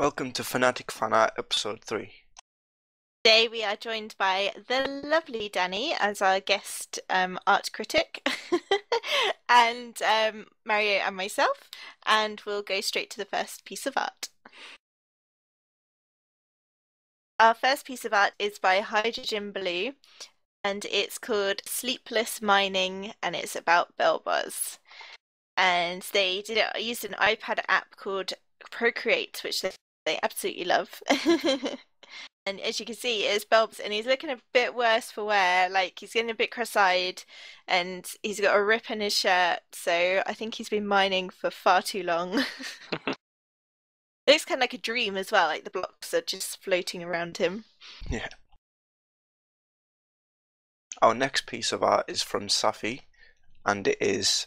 Welcome to Fanatic Fan Art Episode 3. Today we are joined by the lovely Danny as our guest art critic, and Mario and myself, and we'll go straight to the first piece of art. Our first piece of art is by Hydrogen Blue, and it's called Sleepless Mining, and it's about bell buzz. And they used an iPad app called Procreate, which they absolutely love. And as you can see, it's Bulbs, and he's looking a bit worse for wear. Like, he's getting a bit cross-eyed, and he's got a rip in his shirt, so I think he's been mining for far too long. It looks kind of like a dream as well, like the blocks are just floating around him. Yeah. Our next piece of art is from Safi, and it is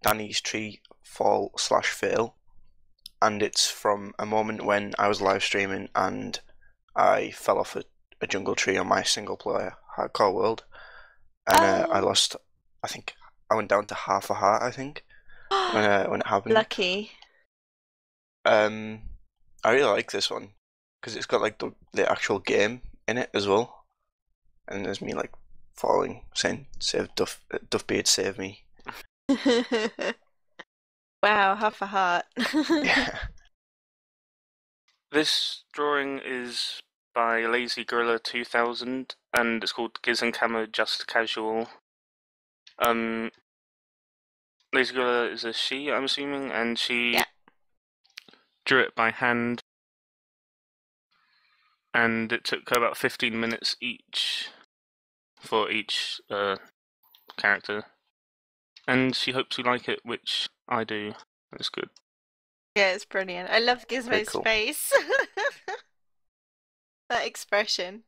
Danny's Tree Fall/Fail, and it's from a moment when I was live streaming and I fell off a jungle tree on my single player hardcore world, and I lost. I think I went down to half a heart. I think when it happened. Lucky. I really like this one because it's got like the actual game in it as well, and there's me like falling, saying "Save Duffbeard, save me." Wow, half a heart. Yeah. This drawing is by Lazy Gorilla 2000, and it's called Giz and Camo Just Casual. Lazy Gorilla is a she, I'm assuming, and she drew it by hand, and it took her about 15 minutes each for each character. And she hopes you like it, which I do. It's good. Yeah, it's brilliant. I love Gizmo's cool. face. That expression.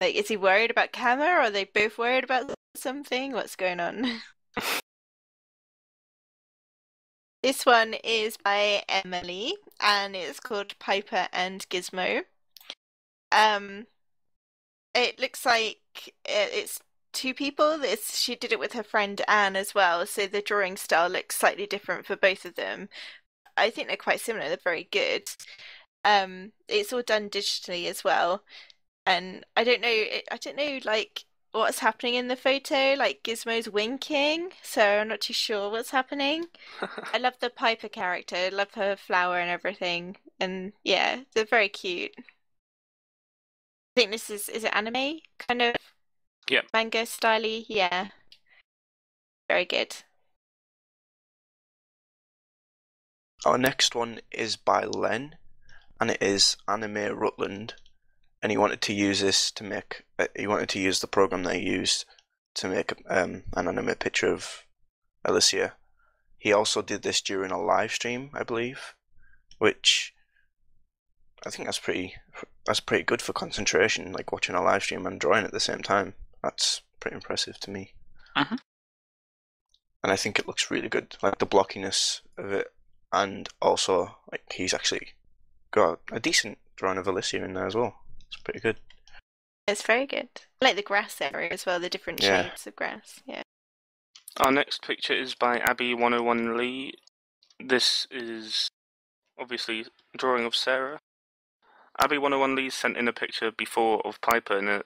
Like, is he worried about Camo, or are they both worried about something? What's going on? This one is by Emily, and it's called Piper and Gizmo. It looks like it's two people. She did it with her friend Anne as well, so the drawing style looks slightly different for both of them. I think they're quite similar. They're very good. It's all done digitally as well, and I don't know like what's happening in the photo. Like, Gizmo's winking, so I'm not too sure what's happening. I love the Piper character. I love her flower and everything, and yeah, they're very cute. I think this is it anime kind of? Yep. Manga styly, yeah. Very good. Our next one is by Len, and it is Amir Rutland, and he wanted to use this to make. He wanted to use the program that he used to make an anime picture of Alicia. He also did this during a live stream, I believe, which I think that's pretty good for concentration, like watching a live stream and drawing at the same time. That's pretty impressive to me. Uh-huh. And I think it looks really good, like the blockiness of it, and also like he's actually got a decent drawing of Alicia in there as well. It's pretty good. It's very good. I like the grass area as well, the different shades of grass. Yeah. Our next picture is by Abby 101 Lee. This is obviously a drawing of Sarah. Abby 101 Lee sent in a picture before of Piper in a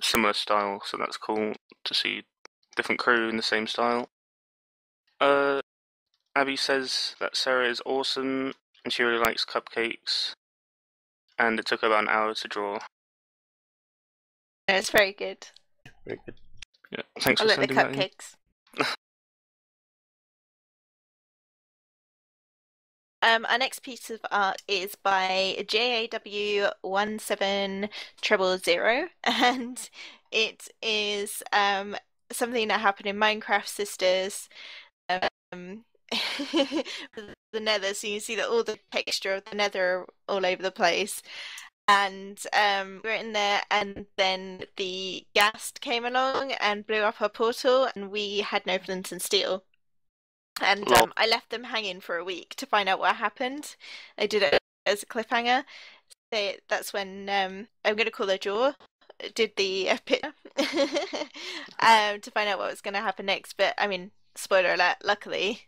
similar style, so that's cool to see different crew in the same style. Abby says that Sarah is awesome and she really likes cupcakes, and it took her about an hour to draw. No, it's very good. Very good. Yeah, thanks I for like the sending that in. cupcakes. Our next piece of art is by JAW17000, and it is something that happened in Minecraft Sisters. The nether, so you see that all the texture of the nether all over the place. And we're in there, and then the ghast came along and blew up our portal, and we had no flint and steel. And I left them hanging for a week to find out what happened. I did it as a cliffhanger. So that's when I'm going to call her Jaw did the pit to find out what was going to happen next. But I mean, spoiler alert, luckily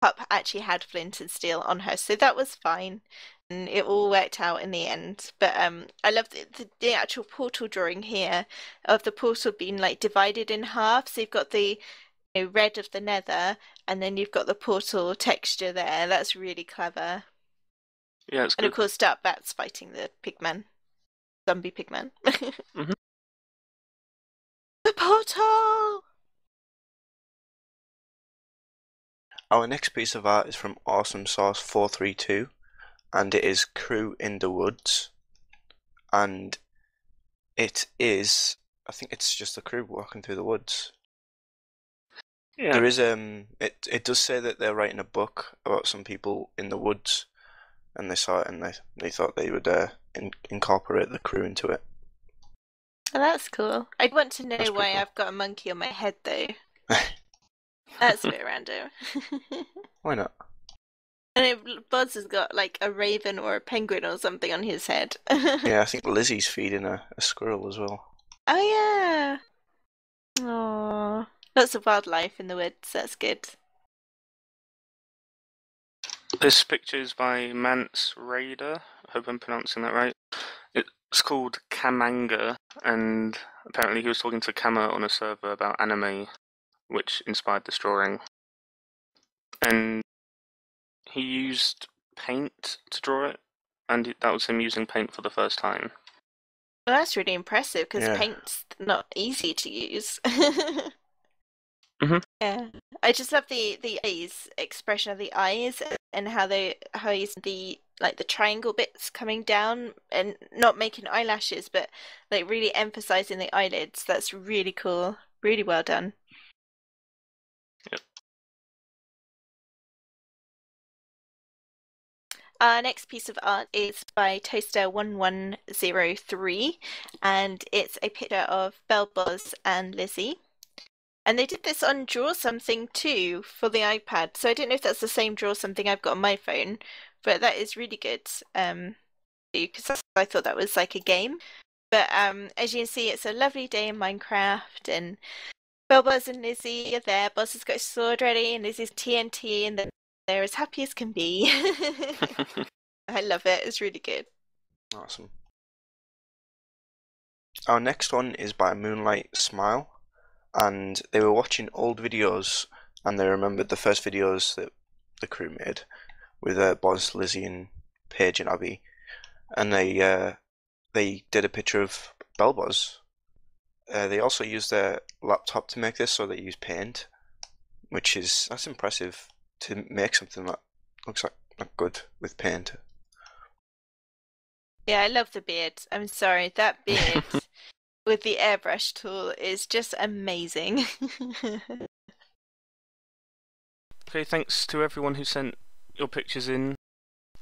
Pup actually had flint and steel on her, so that was fine. And it all worked out in the end. But I love the actual portal drawing here of the portal being like divided in half. So you've got the red of the nether, and then you've got the portal texture there. That's really clever. Yeah, it's And good. of course, Dark Bat's fighting the pigman, zombie pigman. Mhm. The portal! Our next piece of art is from Awesomesauce 432, and it is Crew in the Woods. And it is, I think it's just a crew walking through the woods. Yeah. There is it does say that they're writing a book about some people in the woods, and they saw it and they thought they would incorporate the crew into it. Oh, that's cool. I'd want to know That's pretty why cool. I've got a monkey on my head, though. That's a bit random. Why not? And Buzz has got like a raven or a penguin or something on his head. Yeah, I think Lizzie's feeding a squirrel as well. Oh, yeah. Aww. Lots of wildlife in the woods. That's good. This picture is by Mance Rayder. I hope I'm pronouncing that right. It's called Kamanga, and apparently he was talking to Kama on a server about anime, which inspired this drawing. And he used paint to draw it, and that was him using paint for the first time. Well, that's really impressive because Yeah. paint's not easy to use. Mhm. Yeah, I just love the eyes expression of the eyes and how he's the triangle bits coming down and not making eyelashes, but like really emphasizing the eyelids. That's really cool. Really well done. Yep. Our next piece of art is by Toaster1103, and it's a picture of Bellboz and Lizzie. And they did this on Draw Something too for the iPad, so I don't know if that's the same Draw Something I've got on my phone, but that is really good. Because I thought that was like a game. But as you can see, it's a lovely day in Minecraft, and Bellboz and Lizzie are there. Buzz has got his sword ready, and Lizzie's TNT, and they're as happy as can be. I love it. It's really good. Awesome. Our next one is by MoonlightSmile, and they were watching old videos, and they remembered the first videos that the crew made with Boz, Lizzie, and Paige and Abby, and they did a picture of Bellboz. They also used their laptop to make this, so they used paint, that's impressive to make something that looks like good with paint. Yeah, I love the beard. I'm sorry, that beard with the airbrush tool is just amazing. Okay, thanks to everyone who sent your pictures in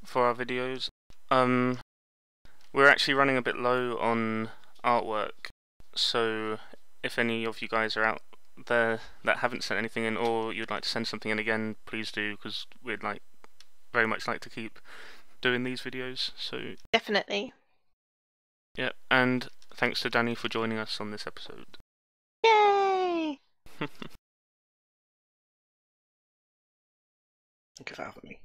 for our videos. We're actually running a bit low on artwork, so if any of you guys are out there that haven't sent anything in, or you'd like to send something in again, please do, because we'd very much like to keep doing these videos. So Definitely. yeah, and thanks to Danny for joining us on this episode. Yay! Thank you for having me.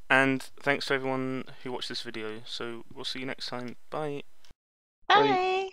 And thanks to everyone who watched this video. So we'll see you next time. Bye. Bye.